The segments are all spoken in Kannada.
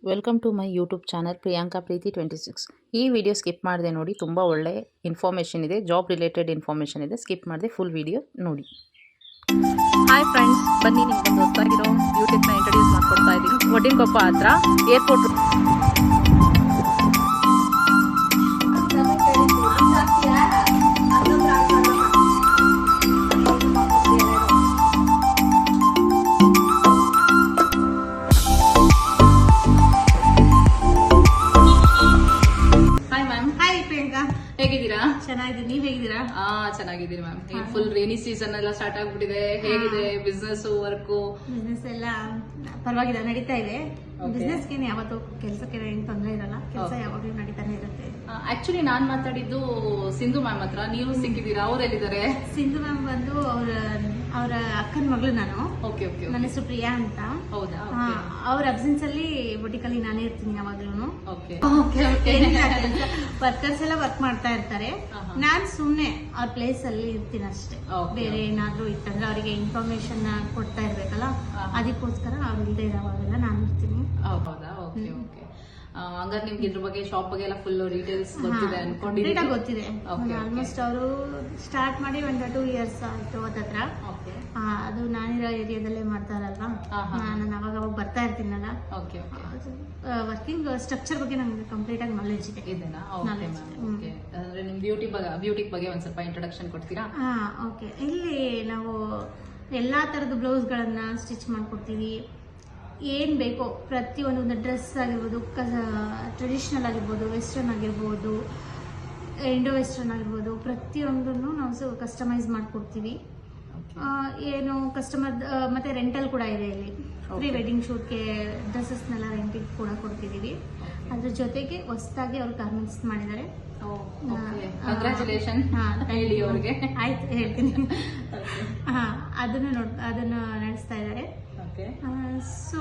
Welcome to my YouTube channel Priyanka Preethi 26. ಈ ವಿಡಿಯೋ ಸ್ಕಿಪ್ ಮಾಡಿದೆ ನೋಡಿ, ತುಂಬ ಒಳ್ಳೆ ಇನ್ಫಾರ್ಮೇಷನ್ ಇದೆ, ಜಾಬ್ ರಿಲೇಟೆಡ್ ಇನ್ಫಾರ್ಮೇಷನ್ ಇದೆ. ಸ್ಕಿಪ್ ಮಾಡಿದೆ, ಫುಲ್ ವಿಡಿಯೋ ನೋಡಿ. ಹಾಯ್ ಫ್ರೆಂಡ್ಸ್, ಬನ್ನಿ ನಿಮ್ಗೊಂದು ಹೊಸದಾಗಿರೋ ಯೂಟ್ಯೂಬ್ನ ಇಂಟ್ರೊಡ್ಯೂಸ್ ಮಾಡ್ಕೊಡ್ತಾ ಇದ್ದೀನಿ. ಒಡ್ಡಿನಕೊಪ್ಪ ಹತ್ರ ಏರ್ಪೋರ್ಟ್. ಹೇಗಿದ್ದೀರಾ? ಚೆನ್ನಾಗಿದ್ದೀನಿ, ನೀವ್ ಹೇಗಿದ್ದೀರಾ? ಚೆನ್ನಾಗಿದ್ದೀನಿ ಮ್ಯಾಮ್. ಈಗ ಫುಲ್ ರೇನಿ ಸೀಸನ್ ಎಲ್ಲ ಸ್ಟಾರ್ಟ್ ಆಗ್ಬಿಟ್ಟಿದೆ. ಹೇಗಿದೆ ಬಿಸ್ನೆಸ್ ವರ್ಕ್? ಬಿಸ್ನೆಸ್ ಎಲ್ಲ ಪರವಾಗಿಲ್ಲ, ನಡೀತಾ ಇದೆ. ಬಿಸ್ನೆಸ್ಗೆ ಯಾವತ್ತು ಕೆಲಸಕ್ಕೆ ಏನು ತೊಂದರೆ ಇರಲ್ಲ, ಕೆಲಸ ಯಾವಾಗ್ಲೂ ನಡೀತಾನೆ ಇರುತ್ತೆ. ಆಕ್ಚುಲಿ ನಾನ್ ಮಾತಾಡಿದ್ದು ಸಿಂಧು ಮ್ಯಾಮ್ ಹತ್ರ. ನೀವು ಸಿಕ್ಕಿದ್ದೀರಾ? ಅವ್ರು ಎಲ್ಲಿದ್ದಾರೆ? ಸಿಂಧು ಮ್ಯಾಮ್ ಬಂದು ಅವ್ರ ಅಕ್ಕನ ಮಗಳು ನಾನು. Okay okay. ನನ್ನ ಹೆಸರು ಪ್ರಿಯಾ ಅಂತ. ಹೌದಾ? ಅವ್ರ ಅಬ್ಸೆನ್ಸ್ ಅಲ್ಲಿ ಬೊಟಿಕಲ್ಲಿ ನಾನೇ ಇರ್ತೀನಿ ಯಾವಾಗ್ಲೂ. ಓಕೆ. ವರ್ಕರ್ಸ್ ಎಲ್ಲ ವರ್ಕ್ ಮಾಡ್ತಾ ಇರ್ತಾರೆ, ನಾನ್ ಸುಮ್ನೆ ಅವ್ರ ಪ್ಲೇಸ್ ಅಲ್ಲಿ ಇರ್ತೀನಿ ಅಷ್ಟೇ. ಬೇರೆ ಏನಾದ್ರೂ ಇತ್ತಂದ್ರೆ ಅವರಿಗೆ ಇನ್ಫಾರ್ಮೇಶನ್ ಕೊಡ್ತಾ ಇರ್ಬೇಕಲ್ಲ, ಅದಕ್ಕೋಸ್ಕರ ಅವ್ರು ಇಲ್ಲದೆ ಇರೋವಾಗೆಲ್ಲ ನಾನು ಇರ್ತೀನಿ. ಹೌದಾ? Okay okay. ಹಂಗಾರೆ ನಿಮ್ಗೆ ಇದ್ರ ಬಗ್ಗೆ ಶಾಪ್ ಬಗ್ಗೆ ಎಲ್ಲ ಫುಲ್ ಡೀಟೇಲ್ಸ್ ಗೊತ್ತಿದೆ ಅನ್ಕೊಂಡಿದ್ದೀನಿ. ಗೊತ್ತಿದೆ. ಆಲ್ಮೋಸ್ಟ್ ಅವರು ಸ್ಟಾರ್ಟ್ ಮಾಡಿ 1-2 years ಆಯ್ತು ಹತ್ತತ್ರ. ಅದು ನಾನಿರೋ ಏರಿಯಾದಲ್ಲೇ ಮಾಡ್ತಾರಲ್ವಾ, ನಾನು ಅವಾಗ ಬರ್ತಾ ಇರ್ತೀನಲ್ಲ. ವರ್ಕಿಂಗ್ ಸ್ಟ್ರಕ್ಚರ್ ಬಗ್ಗೆ ನಂಗೆ ಕಂಪ್ಲೀಟ್ ಆಗಿ ನಾಲೆಜ್ ಇದೆ. ಅಂದ್ರೆ ನಿಮ್ ಬ್ಯೂಟಿ ಬಗ್ಗೆ ಒಂದ್ ಸ್ವಲ್ಪ ಇಂಟ್ರೊಡಕ್ಷನ್ ಕೊಡ್ತೀರಾ? ಓಕೆ. ಇಲ್ಲಿ ನಾವು ಎಲ್ಲಾ ತರದ ಬ್ಲೌಸ್ ಗಳನ್ನ ಸ್ಟಿಚ್ ಮಾಡ್ಕೊಡ್ತೀವಿ. ಏನ್ ಬೇಕೋ ಪ್ರತಿಯೊಂದು ಡ್ರೆಸ್ ಆಗಿರ್ಬೋದು, ಟ್ರೆಡಿಷನಲ್ ಆಗಿರ್ಬೋದು, ವೆಸ್ಟರ್ನ್ ಆಗಿರ್ಬೋದು, ಇಂಡೋ ವೆಸ್ಟರ್ನ್ ಆಗಿರ್ಬೋದು, ಪ್ರತಿಯೊಂದನ್ನು ನಾವು ಕಸ್ಟಮೈಸ್ ಮಾಡ್ಕೊಡ್ತೀವಿ. ಏನು ಕಸ್ಟಮರ್ ಮತ್ತೆ ರೆಂಟಲ್ ಕೂಡ ಇದೆ ಇಲ್ಲಿ. ಪ್ರೀ ವೆಡ್ಡಿಂಗ್ ಶೂಟ್ಗೆ ಡ್ರೆಸ್ಸಸ್ನೆಲ್ಲ ರೆಂಟಿಗೆ ಕೂಡ ಕೊಡ್ತಿದೀವಿ. ಅದ್ರ ಜೊತೆಗೆ ಹೊಸದಾಗಿ ಅವ್ರು ಗಾರ್ಮೆಂಟ್ಸ್ ಮಾಡಿದ್ದಾರೆ. ಕಂಗ್ರಾಚುಲೇಷನ್. ಆಯ್ತು, ಹೇಳ್ತೀನಿ. ಅದನ್ನ ನಡೆಸ್ತಾ ಇದ್ದಾರೆ. ಸೊ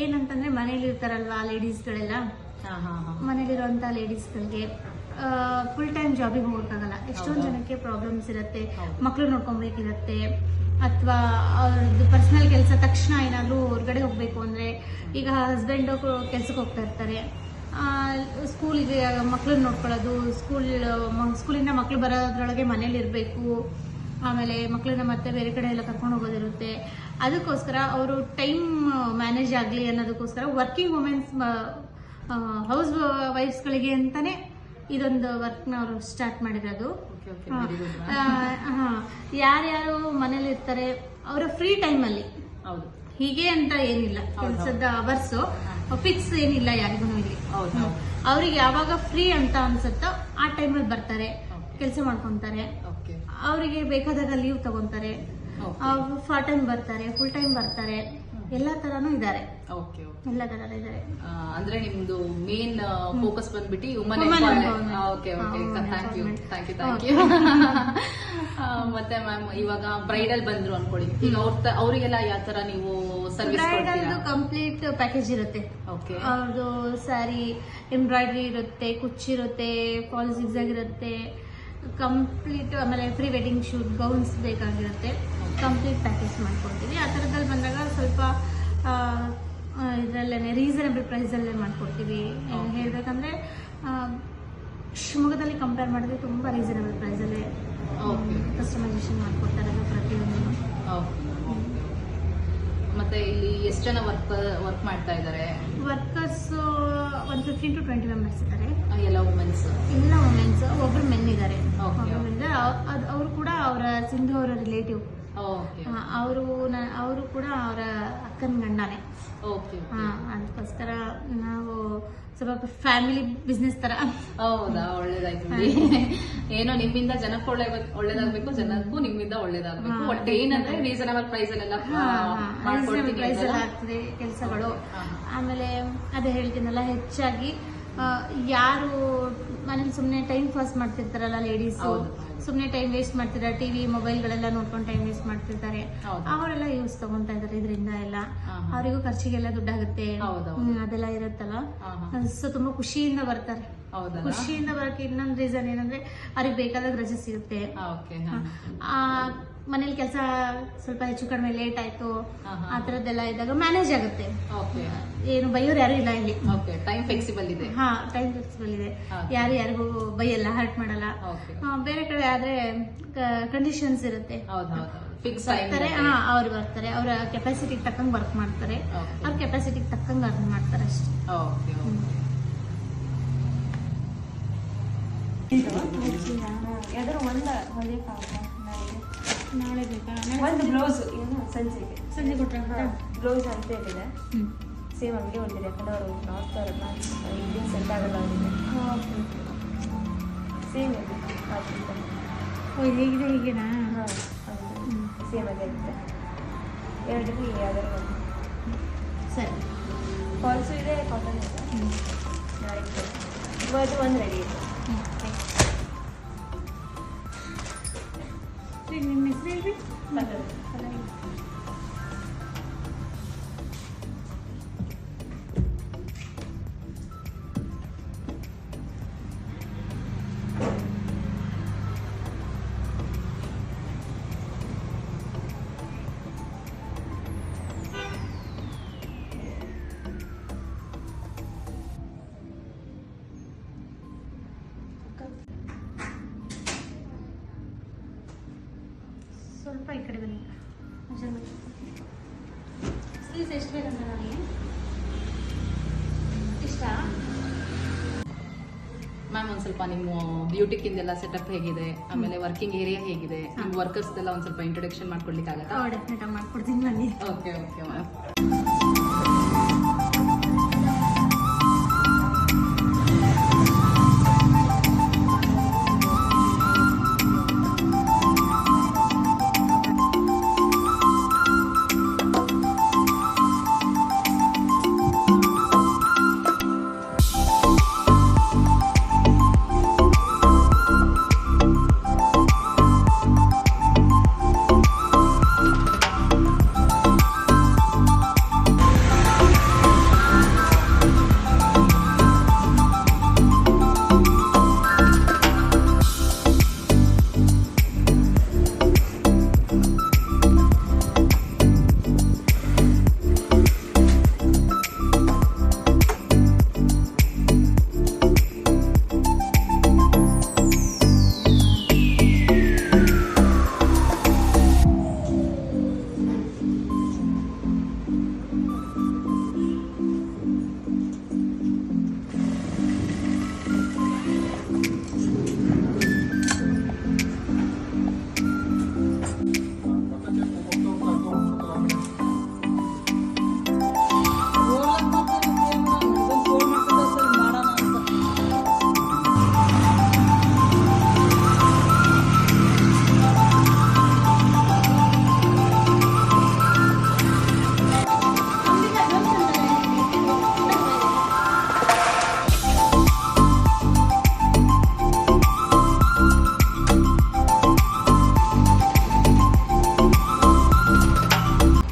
ಏನಂತಂದ್ರೆ ಮನೇಲಿ ಇರ್ತಾರಲ್ವಾ ಲೇಡೀಸ್ಗಳೆಲ್ಲ, ಮನೇಲಿರುವಂತ ಲೇಡೀಸ್ಗಳಿಗೆ ಫುಲ್ ಟೈಮ್ ಜಾಬಿಗೆ ಹೋಗೋಕ್ಕಾಗಲ್ಲ. ಎಷ್ಟೊಂದು ಜನಕ್ಕೆ ಪ್ರಾಬ್ಲಮ್ಸ್ ಇರುತ್ತೆ, ಮಕ್ಳು ನೋಡ್ಕೊಬೇಕಿರತ್ತೆ, ಅಥವಾ ಅವ್ರದ್ದು ಪರ್ಸನಲ್ ಕೆಲಸ ತಕ್ಷಣ ಏನಾದ್ರು ಹೊರಗಡೆ ಹೋಗ್ಬೇಕು ಅಂದ್ರೆ, ಈಗ ಹಸ್ಬೆಂಡ್ ಕೆಲ್ಸಕ್ಕೆ ಹೋಗ್ತಾ ಇರ್ತಾರೆ, ಸ್ಕೂಲಿಗೆ ಮಕ್ಳನ್ನ ನೋಡ್ಕೊಳ್ಳೋದು, ಸ್ಕೂಲಿಂದ ಮಕ್ಳು ಬರೋದ್ರೊಳಗೆ ಮನೇಲಿ ಇರಬೇಕು, ಆಮೇಲೆ ಮಕ್ಕಳನ್ನ ಮತ್ತೆ ಬೇರೆ ಕಡೆ ಎಲ್ಲ ಕರ್ಕೊಂಡು ಹೋಗೋದಿರುತ್ತೆ. ಅದಕ್ಕೋಸ್ಕರ ಅವರು ಟೈಮ್ ಮ್ಯಾನೇಜ್ ಆಗಲಿ ಅನ್ನೋದಕ್ಕೋಸ್ಕರ ವರ್ಕಿಂಗ್ ವುಮೆನ್ಸ್, ಹೌಸ್ ವೈಫ್ಸ್ಗಳಿಗೆ ಅಂತಾನೆ ಇದೊಂದು ವರ್ಕ್ನ ಅವರು ಸ್ಟಾರ್ಟ್ ಮಾಡಿರೋದು. ಯಾರ್ಯಾರು ಮನೇಲಿ ಇರ್ತಾರೆ ಅವರ ಫ್ರೀ ಟೈಮಲ್ಲಿ, ಹೀಗೆ ಅಂತ ಏನಿಲ್ಲ, ಕೆಲಸದ ಅವರ್ಸ್ ಫಿಕ್ಸ್ ಏನಿಲ್ಲ ಯಾರಿಗೂ ಇಲ್ಲಿ. ಅವ್ರಿಗೆ ಯಾವಾಗ ಫ್ರೀ ಅಂತ ಅನ್ಸುತ್ತೋ ಆ ಟೈಮಲ್ಲಿ ಬರ್ತಾರೆ, ಕೆಲಸ ಮಾಡ್ಕೊಂತಾರೆ. ಅವರಿಗೆ ಬೇಕಾದಾಗ ಲೀವ್ ತಗೊಂತಾರೆ, ಪಾರ್ಟ್ ಟೈಮ್ ಬರ್ತಾರೆ, ಫುಲ್ ಟೈಮ್ ಬರ್ತಾರೆ, ಎಲ್ಲಾ ತರಾನು ಇದ್ದಾರೆ. ಎಲ್ಲ ತರ ಇದ್ದಾರೆ. ಅಂದ್ರೆ ನಿಮ್ದು ಮೇನ್ ಫೋಕಸ್ ಬಂದ್ಬಿಟ್ಟು woman empowerment. Okay okay, thank you. ಮತ್ತೆ ಮ್ಯಾಮ್, ಇವಾಗ ಬ್ರೈಡಲ್ ಬಂದ್ರು ಅನ್ಕೊಳ್ಳಿ, ಈಗ ಅವರಿಗೆಲ್ಲ ಯಾವ ತರ ನೀವು ಸರ್ವಿಸ್ ಕೊಡ್ತೀರಾ? ಕಂಪ್ಲೀಟ್ ಪ್ಯಾಕೇಜ್ ಇರುತ್ತೆ. ಅವ್ರದ್ದು ಸ್ಯಾರಿ, ಎಂಬ್ರಾಯ್ಡ್ರಿ ಇರುತ್ತೆ, ಕುಚ್ಚಿರುತ್ತೆ, ಫಾಲ್ ಜಿಗ್ಜಾಗ್ ಇರುತ್ತೆ, ಕಂಪ್ಲೀಟ್. ಆಮೇಲೆ ಪ್ರೀ ವೆಡ್ಡಿಂಗ್ ಶೂಟ್ ಗೌನ್ಸ್ ಬೇಕಾಗಿರುತ್ತೆ, ಕಂಪ್ಲೀಟ್ ಪ್ಯಾಕೇಜ್ ಮಾಡ್ಕೊಡ್ತೀವಿ. ಆ ಥರದಲ್ಲಿ ಬಂದಾಗ ಸ್ವಲ್ಪ ಇದರಲ್ಲೇ ರೀಸನಬಲ್ ಪ್ರೈಸಲ್ಲೇ ಮಾಡ್ಕೊಡ್ತೀವಿ. ಹೇಳ್ಬೇಕಂದ್ರೆ ಶಿವಮೊಗ್ಗದಲ್ಲಿ ಕಂಪೇರ್ ಮಾಡಿದ್ರೆ ತುಂಬ ರೀಸನಬಲ್ ಪ್ರೈಸಲ್ಲೇ ಕಸ್ಟಮೈಸೇಷನ್ ಮಾಡ್ಕೊಡ್ತಾರೆ ಪ್ರತಿಯೊಂದು. ಮತ್ತೆ ಇಲ್ಲಿ ಎಷ್ಟು ಜನ ವರ್ಕ್ ಮಾಡ್ತಾ ಇದ್ದಾರೆ? ವರ್ಕರ್ಸ್ 15 to 20 ಮೆಂಬರ್ಸ್ ಇದ್ದಾರೆ. ಎಲ್ಲ ವುಮೆನ್ಸ್? ಎಲ್ಲ ವುಮೆನ್ಸ್, ಒಬ್ರು ಮೆನ್ ಇದ್ದಾರೆ. ಅವರು ಕೂಡ ಅವರ ಸಿಂಧು ಅವರ ರಿಲೇಟಿವ್. ಅವರು ಕೂಡ ಅವರ ಅಕ್ಕನ ಗಂಡನೇ. ಅದಕ್ಕೋಸ್ಕರ ನಾವು ಸ್ವಲ್ಪ ಫ್ಯಾಮಿಲಿ ಬಿಸ್ನೆಸ್ ತರ. ಹೌದಾ? ಒಳ್ಳೇದಾಯ್ತು. ಏನೋ ನಿಮ್ಮಿಂದ ಜನಕ್ಕೂ ಒಳ್ಳೇದಾಗ್ಬೇಕು, ಜನಕ್ಕೂ ನಿಮ್ಮಿಂದ ಒಳ್ಳೇದಾಗ್ಬೇಕು. ಒಟ್ಟು ಏನಂದ್ರೆ ರೀಸನಬಲ್ ಪ್ರೈಸ್ ಅಲ್ಲೆಲ್ಲ ಆಗ್ತದೆ ಕೆಲಸಗಳು. ಆಮೇಲೆ ಅದೇ ಹೇಳ್ತೀನಲ್ಲ, ಹೆಚ್ಚಾಗಿ ಯಾರು ಮನೇಲಿ ಸುಮ್ಮನೆ ಟೈಮ್ ಪಾಸ್ ಮಾಡ್ತಿರ್ತಾರಲ್ಲ ಲೇಡೀಸ್, ಸುಮ್ಮನೆ ಟೈಮ್ ವೇಸ್ಟ್ ಮಾಡ್ತಿದ್ದಾರೆ, ಟಿವಿ ಮೊಬೈಲ್ಗಳೆಲ್ಲ ನೋಡ್ಕೊಂಡು ಟೈಮ್ ವೇಸ್ಟ್ ಮಾಡ್ತಿರ್ತಾರೆ, ಅವರೆಲ್ಲ ಯೂಸ್ ತಗೊಂತಾ ಇದಾರೆ. ಇದರಿಂದ ಎಲ್ಲ ಅವರಿಗೂ ಖರ್ಚಿಗೆಲ್ಲ ದುಡ್ಡಾಗುತ್ತೆ, ಅದೆಲ್ಲ ಇರುತ್ತಲ್ಲ. ಸೊ ತುಂಬಾ ಖುಷಿಯಿಂದ ಬರ್ತಾರೆ. ಖುಷಿಯಿಂದ ಬರೋಕೆ ಇನ್ನೊಂದು ರೀಸನ್ ಏನಂದ್ರೆ ಅವ್ರಿಗೆ ಬೇಕಾದಾಗ ರಜೆ ಸಿಗುತ್ತೆ. ಮನೇಲಿ ಕೆಲಸ ಸ್ವಲ್ಪ ಹೆಚ್ಚು ಕಡಿಮೆ ಲೇಟ್ ಆಯ್ತು ಹಾ, ಹಾ. ಆ ಥರದ್ದೆಲ್ಲ ಇದ್ದಾಗ ಮ್ಯಾನೇಜ್ ಆಗುತ್ತೆ. ಓಕೆ ಏನು ಬೈಯೋರು ಯಾರು ಇಲ್ಲ ಇಲ್ಲಿ. ಓಕೆ, ಟೈಮ್ ಫ್ಲೆಕ್ಸಿಬಲ್ ಇದೆ. ಹಾ, ಟೈಮ್ ಫ್ಲೆಕ್ಸಿಬಲ್ ಇದೆ. Okay. ಯಾರಿಗೂ ಬೈಯಲ್ಲ, ಹರ್ಟ್ ಮಾಡಲ್ಲ. ಓಕೆ, ಬೇರೆ ಕಡೆ ಆದ್ರೆ ಕಂಡೀಷನ್ಸ್ ಇರುತ್ತೆ. ಹೌದು ಫಿಕ್ಸ್ ಬರ್ತಾರೆ, ಅವ್ರು ಬರ್ತಾರೆ, ಅವರ ಕೆಪಾಸಿಟಿಗೆ ತಕ್ಕಂಗೆ ವರ್ಕ್ ಮಾಡ್ತಾರೆ, Okay. ಅವ್ರ ಕೆಪಾಸಿಟಿಗೆ ತಕ್ಕಂಗೆ ಅರ್ನ್ ಮಾಡ್ತಾರೆ ಅಷ್ಟೇ. ಓಕೆ. ಯಾವ್ದಾದ್ರು ಒಂದು ಹೊಲಿಯಕ್ಕಾಗುತ್ತಾ ನಾಳೆ ಬೇಕಾ? ಒಂದು ಬ್ಲೌಸ್ ಏನು ಸಂಜೆಗೆ ಸಂಜೆ ಕೊಟ್ರೆ ಬ್ಲೌಸ್ ಅಂತ ಹೇಳಿದೆ. ಸೇಮ್ ಹಂಗೆ ಹೊಲಿದಿದೆ, ಯಾಕಂದ್ರೆ ಅವರು ನಾರ್ತ್ ಅವರಲ್ಲ, ಇಲ್ಲಿ ಸೆಟ್ ಆಗಲ್ಲ ಅವರಿಗೆ. ಸೇಮ್ ಇದೆ ಹೇಗಿದೆ ಹೀಗೆನಾ? ಹಾಂ, ಸೇಮ್ ಅದೇ ಇರುತ್ತೆ. ಎರಡರಲ್ಲಿ ಯಾವ್ದಾರು ಒಂದು. ಸರಿ. ಫಾಲ್ಸು ಇದೆ, ಕಾಟನ್ ಇದೆ. ನಾಳೆ ಇವತ್ತು ಒಂದು ರೆಡಿ ಇದೆ. ನಿಮ್ಮ ಹೆಸರು ಹೇಳ್ರಿ. ಸ್ವಲ್ಪ ಈ ಕಡೆ ಬನ್ನಿ. ಸ್ಲೀವ್ಸ್ ಎಷ್ಟು ಬೇಕಂತ ನನಗೆ ಇಷ್ಟ. ಮ್ಯಾಮ್ ಒಂದ್ ಸ್ವಲ್ಪ ನಿಮ್ಮ ಬ್ಯೂಟಿಕ್ಕಿಂದೆಲ್ಲ ಸೆಟಪ್ ಹೇಗಿದೆ, ಆಮೇಲೆ ವರ್ಕಿಂಗ್ ಏರಿಯಾ ಹೇಗಿದೆ, ನಿಮ್ಮ ವರ್ಕರ್ಸ್ ಎಲ್ಲ ಒಂದ್ ಸ್ವಲ್ಪ ಇಂಟ್ರೊಡಕ್ಷನ್ ಮಾಡ್ಕೊಡ್ಲಿಕ್ಕೆ ಆಗತ್ತಾ? ಡೆಫಿನೆಟ್ ಆಗಿ ಮಾಡ್ಕೊಡ್ತೀನಿ ಬನ್ನಿ. Okay ma'am.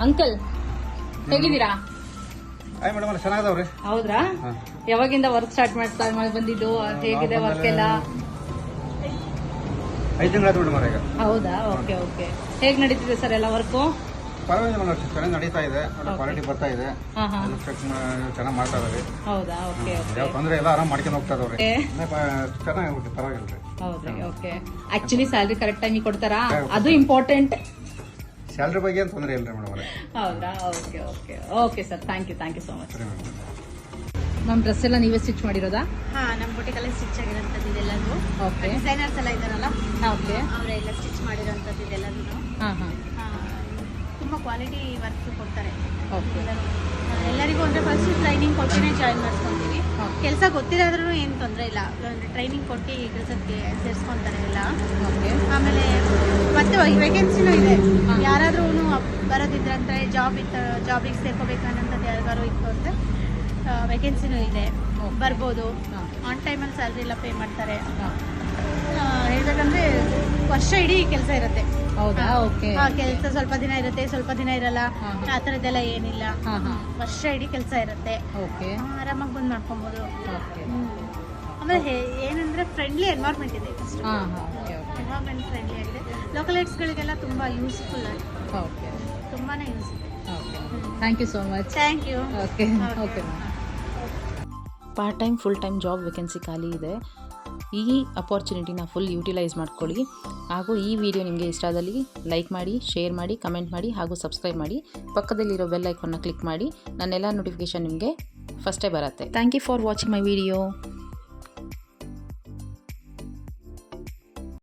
ಅಂಕಲ್ ಹೇಗಿದ್ದೀರಾ? ಆಯ್ ಮೇಡಮ್ ಚೆನ್ನಾಗದವ್ರಿ. ಹೌದ್ರಾ? ಯಾವಾಗಿಂದ ವರ್ಕ್ ಸ್ಟಾರ್ಟ್ ಮಾಡ್ತಾ ಬಂದಿದ್ದು? ಹೇಗಿದೆ ವರ್ಕ್ ಎಲ್ಲ? 5 ತಿಂಗಳಾಯ್ತು ಮೇಡಮ್ ಈಗ. ಹೌದಾ? ಓಕೆ. ಹೇಗ್ ನಡೀತಿದೆ ಸರ್ ಎಲ್ಲ ವರ್ಕು? ಪರವಾಗಿಲ್ಲ ಮೇಡಮ್, ಚೆನ್ನಾಗಿ ನಡೀತಾ ಇದೆ, ಕ್ವಾಲಿಟಿ ಬರ್ತಾ ಇದೆ, ಚೆನ್ನಾಗಿ ಮಾಡ್ತಾ ಇದಾವೆ. ಹೌದಾ? ಓಕೆ. ಯಾವ ತೊಂದರೆ ಇಲ್ಲ, ಆರಾಮ್ ಮಾಡ್ಕೊಂಡು ಹೋಗ್ತಾ ಇದಾವ್ರಿ. ಚೆನ್ನಾಗಿ ಪರವಾಗಿಲ್ಲ. ಹೌದ್ರಿ? ಓಕೆ. ಆಕ್ಚುಲಿ ಸ್ಯಾಲ್ರಿ ಕರೆಕ್ಟ್ ಟೈಮಿಗೆ ಕೊಡ್ತಾರಾ? ಅದು ಇಂಪಾರ್ಟೆಂಟ್. ಸ್ಯಾಲ್ರಿ ಬಗ್ಗೆ ಏನು ತೊಂದರೆ ಇಲ್ರಿ ಮೇಡಮ್. ಹೌದಾ? Okay sir, thank you so much. ಸರಿ ಮೇಡಮ್. ನಮ್ಮ ಡ್ರೆಸ್ ಎಲ್ಲ ನೀವೇ ಸ್ಟಿಚ್ ಮಾಡಿರೋದಾ? ಹಾ, ನಮ್ಮ ಬುಟಿಕಲ್ಲೇ ಸ್ಟಿಚ್ ಆಗಿರೋಂಥದ್ದು ಇದೆಲ್ಲದು. ಓಕೆ. ಡಿಸೈನರ್ಸ್ ಎಲ್ಲ ಇದಾರಲ್ಲ, ಓಕೆ. ಅವರೆಲ್ಲ ಸ್ಟಿಚ್ ಮಾಡಿರೋಂಥದ್ದು ಇದೆಲ್ಲದು. ಹಾಂ. ತುಂಬ ಕ್ವಾಲಿಟಿ ವರ್ಕ್ ಕೊಡ್ತಾರೆ ಓಕೆ. ಎಲ್ಲರಿಗೂ. ಅಂದರೆ ಫಸ್ಟ್ ಟ್ರೈನಿಂಗ್ ಕೊಟ್ಟಿನೇ ಜಾಯಿನ್ ಮಾಡಿಸ್ಕೊತೀವಿ. ಕೆಲಸ ಗೊತ್ತಿರೋದ್ರೂ ಏನು ತೊಂದರೆ ಇಲ್ಲ, ಟ್ರೈನಿಂಗ್ ಕೊಟ್ಟು ಕೆಲಸಕ್ಕೆ ಸೇರಿಸ್ಕೊತಾರೆ ಎಲ್ಲ. ಓಕೆ. ಆಮೇಲೆ ಮತ್ತೆ ವೇಕೆನ್ಸಿನೂ ಇದೆ. ಯಾರಾದ್ರೂ ಬರೋದಿದ್ರಂದ್ರೆ ಜಾಬಿಗೆ ಸೇರ್ಕೋಬೇಕನ್ನೋಂಥದ್ದು ಯಾರಿಗಾರು ಇತ್ತು ಅಂದರೆ ವೇಕೆನ್ಸಿನೂ ಇದೆ, ಬರ್ಬೋದು. ಆನ್ ಟೈಮಲ್ಲಿ ಸ್ಯಾಲ್ರಿ ಎಲ್ಲ ಪೇ ಮಾಡ್ತಾರೆ. ಹೇಳ್ಬೇಕಂದ್ರೆ ವರ್ಷ ಇಡೀ ಕೆಲಸ ಇರುತ್ತೆ. ಹೌದಾ? ಓಕೆ. ಕೆಲಸ ಸ್ವಲ್ಪ ದಿನ ಇರುತ್ತೆ, ಸ್ವಲ್ಪ ದಿನ ಇರಲ್ಲ, ಆ ಥರದ್ದೆಲ್ಲ ಏನಿಲ್ಲ. ವರ್ಷ ಇಡೀ ಕೆಲಸ ಇರುತ್ತೆ, ಓಕೆ. ಆರಾಮಾಗಿ ಬಂದು ಮಾಡ್ಕೊಬೋದು. ಓಕೆ. ಆಮೇಲೆ ಏನಂದ್ರೆ ಫ್ರೆಂಡ್ಲಿ ಎನ್ವೈರ್ಮೆಂಟ್ ಇದೆ. ಓಕೆ. ಎನ್ವೈರ್ಮೆಂಟ್ ಫ್ರೆಂಡ್ಲಿ ಆಗಿದೆ. ಲೋಕಲೈಟ್ಸ್ಗಳಿಗೆಲ್ಲ ತುಂಬ ಯೂಸ್ಫುಲ್ ಆಗಿದೆ, ಓಕೆ ತುಂಬಾ ಯೂಸ್ ಇದೆ. Okay thank you so much. Thank you. Okay okay ma'am. Part time full time job vacancy ಖಾಲಿ ಇದೆ. ಈ ಅಪಾರ್ಚುನಿಟಿನ ಫುಲ್ ಯೂಟಿಲೈಸ್ ಮಾಡ್ಕೊಳ್ಳಿ. ಹಾಗೂ ಈ ವಿಡಿಯೋ ನಿಮಗೆ ಇಷ್ಟ ಆದಲ್ಲಿ ಲೈಕ್ ಮಾಡಿ, ಶೇರ್ ಮಾಡಿ, ಕಮೆಂಟ್ ಮಾಡಿ ಹಾಗೂ ಸಬ್ಸ್ಕ್ರೈಬ್ ಮಾಡಿ. ಪಕ್ಕದಲ್ಲಿರೋ ಬೆಲ್ ಐಕಾನ್ನ ಕ್ಲಿಕ್ ಮಾಡಿ. ನನ್ನೆಲ್ಲ ನೋಟಿಫಿಕೇಷನ್ ನಿಮಗೆ ಫಸ್ಟೇ ಬರುತ್ತೆ. Thank you for watching my video.